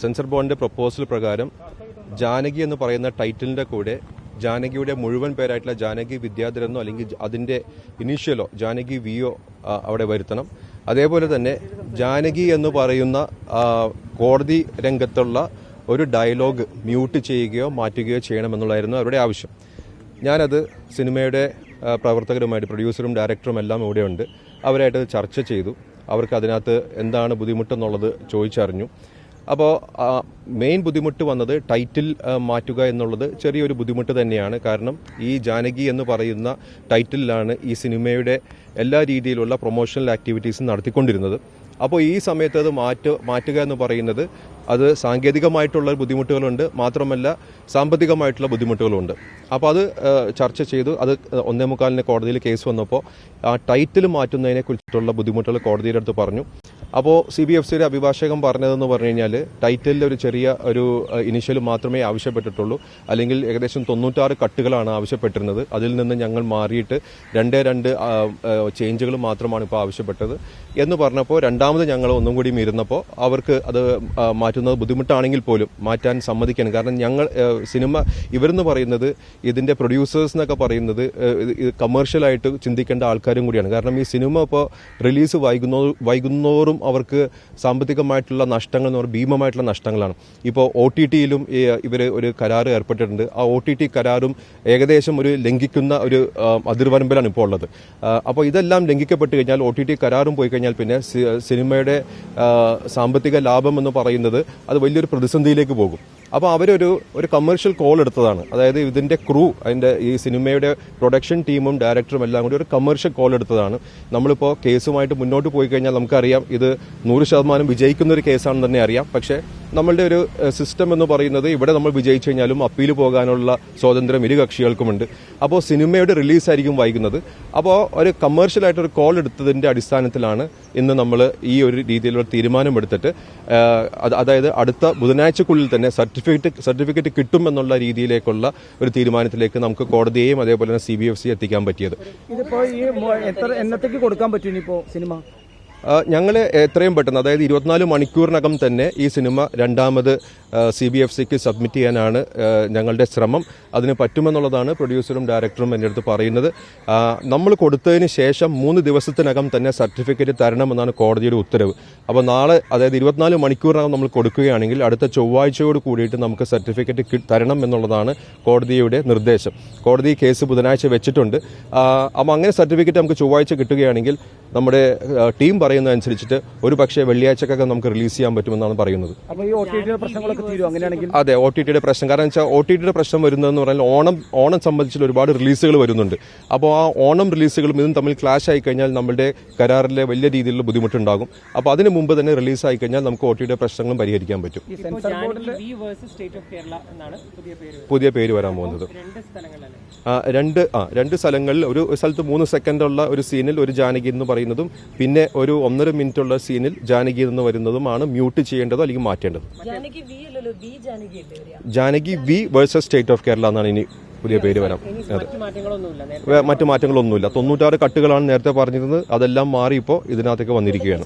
Sensor ബോർഡിന്റെ proposal പ്രകാരം ജാനകി എന്ന് പറയുന്ന ടൈറ്റിലിന്റെ കൂടെ ജാനകിയുടെ മുഴുവൻ പേരായിട്ടുള്ള ജാനകി വിദ്യാധരനോ അല്ലെങ്കിൽ അതിന്റെ ഇനീഷ്യലോ ജാനകി വിയോ അവിടെ വരുത്തണം. അതേപോലെ തന്നെ ജാനകി എന്ന് പറയുന്ന കോടതി രംഗത്തുള്ള ഒരു ഡയലോഗ് മ്യൂട്ട് ചെയ്യുകയോ മാറ്റുകയോ ചെയ്യണമെന്നുള്ളതായിരുന്നു അവരുടെ ആവശ്യം. ഞാനത് സിനിമയുടെ പ്രവർത്തകരുമായിട്ട് പ്രൊഡ്യൂസറും ഡയറക്ടറും എല്ലാം ഇവിടെയുണ്ട്. അവരായിട്ട് ചർച്ച ചെയ്തു. അവർക്ക് അതിനകത്ത് എന്താണ് ബുദ്ധിമുട്ടെന്നുള്ളത് ചോദിച്ചറിഞ്ഞു. അപ്പോൾ മെയിൻ ബുദ്ധിമുട്ട് വന്നത് ടൈറ്റിൽ മാറ്റുക എന്നുള്ളത് ചെറിയൊരു ബുദ്ധിമുട്ട് തന്നെയാണ്. കാരണം ഈ ജാനകി എന്ന് പറയുന്ന ടൈറ്റിലാണ് ഈ സിനിമയുടെ എല്ലാ രീതിയിലുള്ള പ്രൊമോഷണൽ ആക്ടിവിറ്റീസും നടത്തിക്കൊണ്ടിരുന്നത്. അപ്പോൾ ഈ സമയത്ത് അത് മാറ്റുക എന്ന് പറയുന്നത് അത് സാങ്കേതികമായിട്ടുള്ള ബുദ്ധിമുട്ടുകളുണ്ട്, മാത്രമല്ല സാമ്പത്തികമായിട്ടുള്ള ബുദ്ധിമുട്ടുകളുണ്ട്. അപ്പോൾ അത് ചർച്ച ചെയ്തു. അത് 1:45 കോടതിയിൽ കേസ് വന്നപ്പോൾ ആ ടൈറ്റിൽ മാറ്റുന്നതിനെ കുറിച്ചിട്ടുള്ള ബുദ്ധിമുട്ടുകൾ കോടതിയുടെ അടുത്ത് പറഞ്ഞു. അപ്പോൾ CBFCയുടെ അഭിഭാഷകൻ പറഞ്ഞതെന്ന് പറഞ്ഞു കഴിഞ്ഞാൽ ടൈറ്റിലിൽ ഒരു ചെറിയ ഒരു ഇനിഷ്യൽ മാത്രമേ ആവശ്യപ്പെട്ടിട്ടുള്ളൂ, അല്ലെങ്കിൽ ഏകദേശം 96 കട്ടുകളാണ് ആവശ്യപ്പെട്ടിരുന്നത്. അതിൽ നിന്ന് ഞങ്ങൾ മാറിയിട്ട് 2 ചേഞ്ചുകൾ മാത്രമാണ് ഇപ്പോൾ ആവശ്യപ്പെട്ടത് എന്ന് പറഞ്ഞപ്പോൾ രണ്ടാമത് ഞങ്ങൾ ഒന്നും കൂടി ഇരുന്നപ്പോൾ അവർക്ക് അത് മാറ്റുന്നത് ബുദ്ധിമുട്ടാണെങ്കിൽ പോലും മാറ്റാൻ സമ്മതിക്കണം. കാരണം ഞങ്ങൾ സിനിമ ഇവരെന്ന് പറയുന്നത് ഇതിന്റെ പ്രൊഡ്യൂസേഴ്സ് എന്നൊക്കെ പറയുന്നത് കമേഴ്ഷ്യലായിട്ട് ചിന്തിക്കേണ്ട ആൾക്കാരും കൂടിയാണ്. കാരണം ഈ സിനിമ ഇപ്പോൾ റിലീസ് വൈകുന്നോറും അവർക്ക് സാമ്പത്തികമായിട്ടുള്ള നഷ്ടങ്ങൾ എന്ന് പറഞ്ഞാൽ ഭീമമായിട്ടുള്ള നഷ്ടങ്ങളാണ്. ഇപ്പോൾ OTTയിലും ഇവർ ഒരു കരാർ ഏർപ്പെട്ടിട്ടുണ്ട്. ആ OTT കരാറും ഏകദേശം ഒരു ലംഘിക്കുന്ന ഒരു അതിർവരമ്പിലാണ് ഇപ്പോൾ ഉള്ളത്. അപ്പോൾ ഇതെല്ലാം ലംഘിക്കപ്പെട്ട് കഴിഞ്ഞാൽ OTT കരാറും പോയി കഴിഞ്ഞാൽ പിന്നെ സിനിമയുടെ സാമ്പത്തിക ലാഭം എന്ന് പറയുന്നത് അത് വലിയൊരു പ്രതിസന്ധിയിലേക്ക് പോകും. അപ്പോൾ അവരൊരു കമേഴ്ഷ്യൽ കോൾ എടുത്തതാണ്. അതായത് ഇതിന്റെ ക്രൂ, അതിന്റെ ഈ സിനിമയുടെ പ്രൊഡക്ഷൻ ടീമും ഡയറക്ടറും എല്ലാം കൂടി ഒരു കമേഴ്ഷ്യൽ കോൾ എടുത്തതാണ്. നമ്മളിപ്പോൾ കേസുമായിട്ട് മുന്നോട്ട് പോയി കഴിഞ്ഞാൽ നമുക്കറിയാം ഇത് 100% വിജയിക്കുന്ന ഒരു കേസാണെന്ന് തന്നെ അറിയാം. പക്ഷേ നമ്മളുടെ ഒരു സിസ്റ്റം എന്ന് പറയുന്നത് ഇവിടെ നമ്മൾ വിജയിച്ചു കഴിഞ്ഞാലും അപ്പീൽ പോകാനുള്ള സ്വാതന്ത്ര്യം ഇരു കക്ഷികൾക്കുമുണ്ട്. അപ്പോൾ സിനിമയുടെ റിലീസായിരിക്കും വൈകുന്നത്. അപ്പോൾ ഒരു കമേഴ്ഷ്യലായിട്ടൊരു കോൾ എടുത്തതിന്റെ അടിസ്ഥാനത്തിലാണ് ഇന്ന് നമ്മൾ ഈ ഒരു രീതിയിലുള്ള തീരുമാനമെടുത്തിട്ട് അതായത് അടുത്ത ബുധനാഴ്ചക്കുള്ളിൽ തന്നെ സർട്ടിഫിക്കറ്റ് കിട്ടുമെന്നുള്ള രീതിയിലേക്കുള്ള ഒരു തീരുമാനത്തിലേക്ക് നമുക്ക് കോടതിയെയും അതേപോലെ തന്നെ CBFC എത്തിക്കാൻ പറ്റിയത്. ഇതിപ്പോ ഈ എന്നത്തേക്ക് കൊടുക്കാൻ പറ്റും ഇനിയിപ്പോ സിനിമ? ഞങ്ങൾ എത്രയും പെട്ടെന്ന്, അതായത് 24 മണിക്കൂറിനകം തന്നെ ഈ സിനിമ രണ്ടാമത് CBFCക്ക് സബ്മിറ്റ് ചെയ്യാനാണ് ഞങ്ങളുടെ ശ്രമം. അതിന് പറ്റുമെന്നുള്ളതാണ് പ്രൊഡ്യൂസറും ഡയറക്ടറും എൻ്റെ അടുത്ത് പറയുന്നത്. നമ്മൾ കൊടുത്തതിന് ശേഷം 3 ദിവസത്തിനകം തന്നെ സർട്ടിഫിക്കറ്റ് തരണമെന്നാണ് കോടതിയുടെ ഉത്തരവ്. അപ്പോൾ നാളെ, അതായത് 24 മണിക്കൂറിനകം നമ്മൾ കൊടുക്കുകയാണെങ്കിൽ അടുത്ത ചൊവ്വാഴ്ചയോട് കൂടിയിട്ട് നമുക്ക് സർട്ടിഫിക്കറ്റ് തരണം എന്നുള്ളതാണ് കോടതിയുടെ നിർദ്ദേശം. കോടതി കേസ് ബുധനാഴ്ച വെച്ചിട്ടുണ്ട്. അപ്പോൾ അങ്ങനെ സർട്ടിഫിക്കറ്റ് നമുക്ക് ചൊവ്വാഴ്ച കിട്ടുകയാണെങ്കിൽ നമ്മുടെ ടീം പറയുന്നതനുസരിച്ചിട്ട് ഒരു പക്ഷേ വെള്ളിയാഴ്ചക്കൊക്കെ നമുക്ക് റിലീസ് ചെയ്യാൻ പറ്റുമെന്നാണ് പറയുന്നത്. അതെ, OTTയുടെ പ്രശ്നം, കാരണം വെച്ചാൽ OTTയുടെ പ്രശ്നം വരുന്നതെന്ന് പറഞ്ഞാൽ ഓണം സംബന്ധിച്ചുള്ള ഒരുപാട് റിലീസുകൾ വരുന്നുണ്ട്. അപ്പോൾ ആ ഓണം റിലീസുകളും ഇതും തമ്മിൽ ക്ലാഷ് ആയി കഴിഞ്ഞാൽ നമ്മളുടെ കരാറിലെ വലിയ രീതിയിലുള്ള ബുദ്ധിമുട്ടുണ്ടാകും. അപ്പോൾ അതിന് മുമ്പ് തന്നെ റിലീസ് ആയി കഴിഞ്ഞാൽ നമുക്ക് OTTയുടെ പ്രശ്നങ്ങളും പരിഹരിക്കാൻ പറ്റും. പുതിയ പേര് വരാൻ പോകുന്നത് 2 സ്ഥലങ്ങളിൽ, ഒരു സ്ഥലത്ത് 3 സെക്കൻഡുള്ള ഒരു സീനിൽ ഒരു ജാനകി എന്ന് പറയുന്നതും പിന്നെ ഒരു 1.5 മിനിറ്റ് ഉള്ള സീനിൽ ജാനകി എന്ന് വരുന്നതുമാണ് മ്യൂട്ട് ചെയ്യേണ്ടതോ അല്ലെങ്കിൽ മാറ്റേണ്ടത്. Janaki V versus state of Kerala എന്നാണ് ഇനി പുതിയ പേര് വരാം. മറ്റു മാറ്റങ്ങളൊന്നുമില്ല. 96 കട്ടുകളാണ് നേരത്തെ പറഞ്ഞിരുന്നത്. അതെല്ലാം മാറി ഇപ്പോൾ ഇതിനകത്തേക്ക് വന്നിരിക്കുകയാണ്.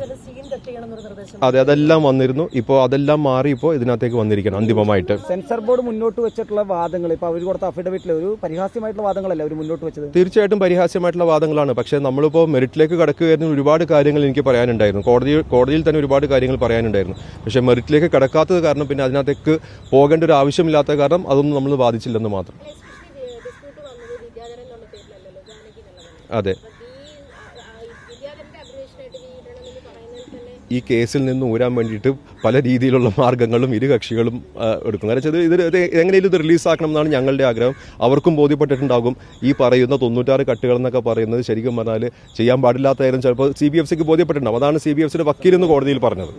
അതെ, അതെല്ലാം വന്നിരുന്നു. ഇപ്പോൾ അതെല്ലാം മാറി ഇപ്പോൾ ഇതിനകത്തേക്ക് വന്നിരിക്കണം അന്തിമമായിട്ട്. സെൻസർ ബോർഡ് മുന്നോട്ട് വെച്ചിട്ടുള്ള വാദങ്ങൾ, ഇപ്പോൾ അവർ കൊടുത്ത അഫിഡവിറ്റിൽ ഒരു പരിഹാസ്യമായിട്ടുള്ള വാദങ്ങളല്ല അവർ മുന്നോട്ട് വെച്ചത്. തീർച്ചയായിട്ടും പരിഹാസ്യമായിട്ടുള്ള വാദങ്ങളാണ്. പക്ഷേ നമ്മളിപ്പോൾ മെറിറ്റിലേക്ക് കടക്കുകയായിരുന്നു. ഒരുപാട് കാര്യങ്ങൾ എനിക്ക് പറയാനുണ്ടായിരുന്നു. കോടതിയിൽ തന്നെ ഒരുപാട് കാര്യങ്ങൾ പറയാനുണ്ടായിരുന്നു. പക്ഷേ മെറിറ്റിലേക്ക് കടക്കാത്തത് കാരണം പിന്നെ അതിനകത്തേക്ക് പോകേണ്ട ഒരു ആവശ്യമില്ലാത്ത കാരണം അതൊന്നും നമ്മൾ ബാധിച്ചില്ലെന്ന് മാത്രം. അതെ, ഈ കേസിൽ നിന്ന് ഊരാൻ വേണ്ടിയിട്ട് പല രീതിയിലുള്ള മാർഗങ്ങളും ഇരു കക്ഷികളും എടുക്കും. കാരണം ഇത് എങ്ങനെയും ഇത് റിലീസാക്കണം എന്നാണ് ഞങ്ങളുടെ ആഗ്രഹം. അവർക്കും ബോധ്യപ്പെട്ടിട്ടുണ്ടാകും ഈ പറയുന്ന 96 കട്ടുകൾ എന്നൊക്കെ പറയുന്നത് ശരിക്കും പറഞ്ഞാൽ ചെയ്യാൻ പാടില്ലാത്തതായിരുന്നു. ചിലപ്പോൾ CBFCക്ക് ബോധ്യപ്പെട്ടിട്ടുണ്ടാകും. അതാണ് CBFCയുടെ വക്കീലെന്ന് കോടതിയിൽ പറഞ്ഞത്.